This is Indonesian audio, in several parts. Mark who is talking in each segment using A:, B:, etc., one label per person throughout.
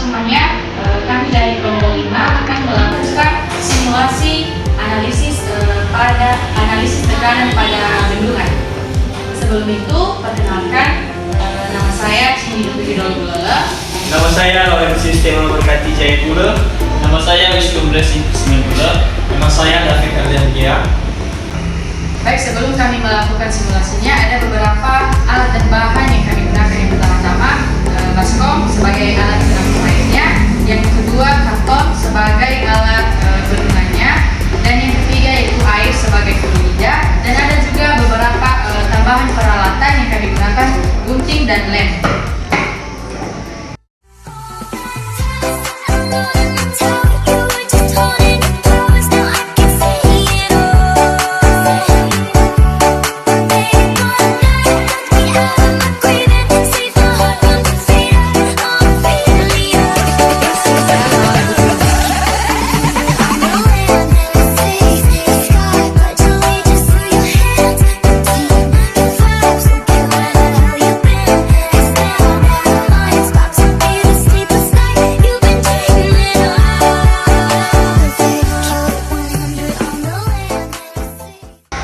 A: semuanya, kami dari kelompok 5 akan melakukan simulasi analisis tekanan pada bendungan. Sebelum itu, perkenalkan, nama saya Cindy Dupidol Gulele.
B: Nama saya Lawan Sistema Berkati Jaya Gula. Nama saya Wisnu Blessing Kusmen Gula. Nama saya David Ardian Gia.
A: Baik, sebelum kami melakukan simulasinya, ada beberapa alat dan bahan yang kami gunakan. Yang pertama, baskom sebagai alat penampung airnya. Yang kedua, karton sebagai alat bendungannya. Dan yang ketiga yaitu air sebagai pemijah. Dan ada juga beberapa tambahan peralatan yang kami gunakan, gunting dan lem.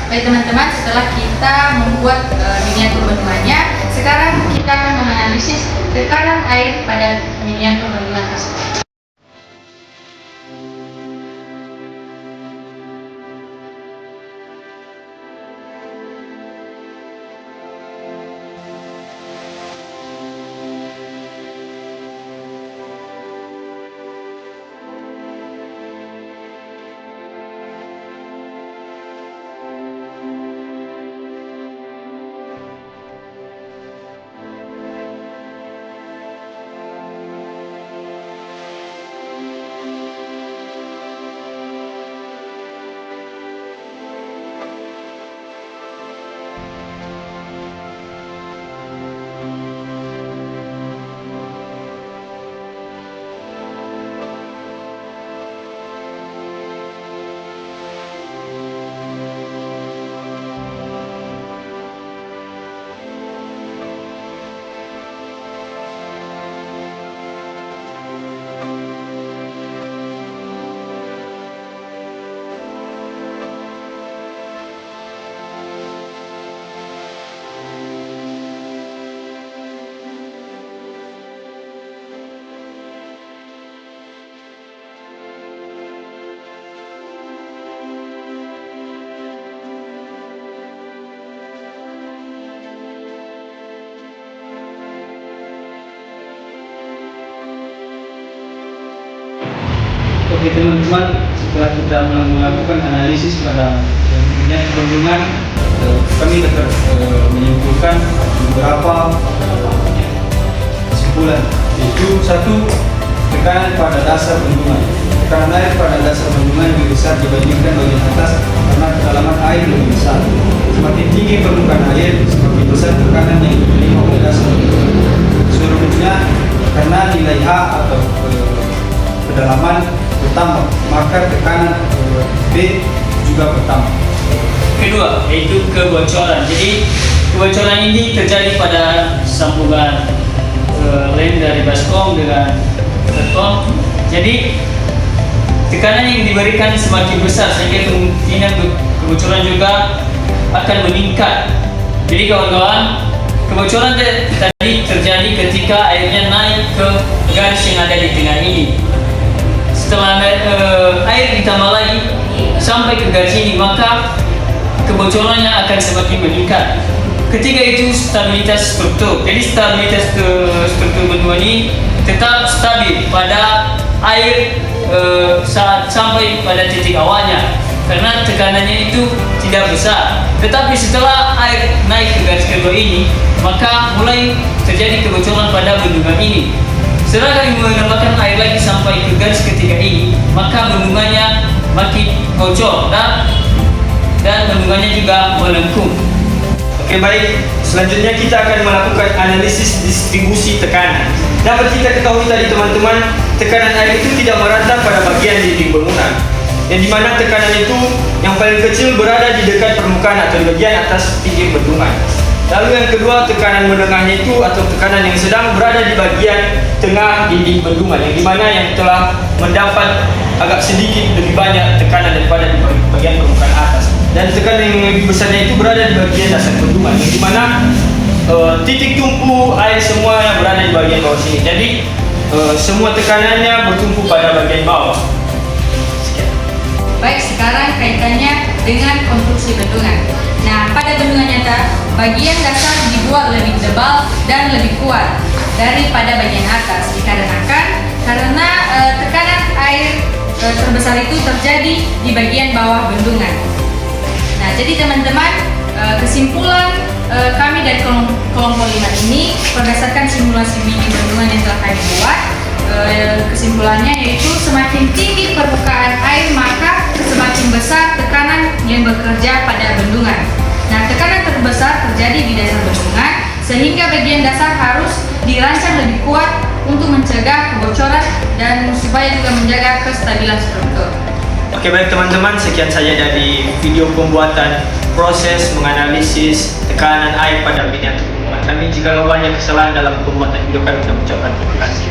A: Baik teman-teman, setelah kita membuat miniatur bendungannya, sekarang kita akan menganalisis tekanan air pada miniatur bendungan tersebut.
B: Oke teman-teman, setelah kita melakukan analisis pada miniatur bendungan, kami dapat menyimpulkan beberapa kesimpulan, yaitu satu, tekanan pada dasar bendungan. Tekanan air pada dasar bendungan lebih besar dibandingkan bagian atas karena kedalaman air lebih besar. Semakin tinggi permukaan air, semakin besar tekanan yang diterima oleh dasar bendungan. Seluruhnya karena nilai H atau kedalaman bertambah, maka tekanan B juga bertambah.
C: Kedua, yaitu kebocoran. Jadi kebocoran ini terjadi pada sambungan lem dari baskom dengan karton. Jadi tekanan yang diberikan semakin besar sehingga kemungkinan kebocoran juga akan meningkat. Jadi kawan-kawan, kebocoran tadi terjadi ketika airnya naik ke garis yang ada di tengah ini. Setelah air ditambah lagi sampai ke garis ini, maka kebocorannya akan semakin meningkat. Ketiga itu stabilitas struktur. Jadi stabilitas struktur bendungan ini tetap stabil pada air saat sampai pada titik awalnya, karena tekanannya itu tidak besar. Tetapi setelah air naik ke garis kedua ini, maka mulai terjadi kebocoran pada bendungan ini. Setelah kami menambahkan air lagi sampai ke garis ketiga ini, maka bendungannya makin bocor dan bendungannya juga melengkung.
B: Oke baik, selanjutnya kita akan melakukan analisis distribusi tekanan. Dapat kita ketahui tadi teman-teman, tekanan air itu tidak merata pada bagian dinding bangunan, yang dimana tekanan itu yang paling kecil berada di dekat permukaan atau di bagian atas pinggir bendungan. Lalu yang kedua, tekanan menengahnya itu atau tekanan yang sedang berada di bagian tengah dinding bendungan, yang dimana yang telah mendapat agak sedikit lebih banyak tekanan daripada di bagian permukaan atas. Dan tekanan yang lebih besarnya itu berada di bagian dasar bendungan, yang dimana titik tumpu air semua yang berada di bagian bawah sini. Jadi semua tekanannya bertumpu pada bagian bawah. Sekian.
A: Baik, sekarang kaitannya dengan konstruksi bendungan. Nah, pada bendungan nyata, bagian dasar dibuat lebih tebal dan lebih kuat daripada bagian atas dikarenakan tekanan air terbesar itu terjadi di bagian bawah bendungan. Nah, jadi teman-teman, kesimpulan kami dari kelompok 5 ini berdasarkan simulasi bibit bendungan yang telah kami buat, kesimpulannya yaitu semakin tinggi permukaan air maka semakin besar tekanan yang bekerja pada bendungan. Nah, tekanan terbesar terjadi di dasar bendungan sehingga bagian dasar harus dirancang lebih kuat untuk mencegah kebocoran dan supaya juga menjaga kestabilan struktur.
B: Oke, baik teman-teman, sekian saja dari video pembuatan proses menganalisis tekanan air pada miniatur bendungan. Kami jika banyak kesalahan dalam pembuatan video kami, mengucapkan terima kasih.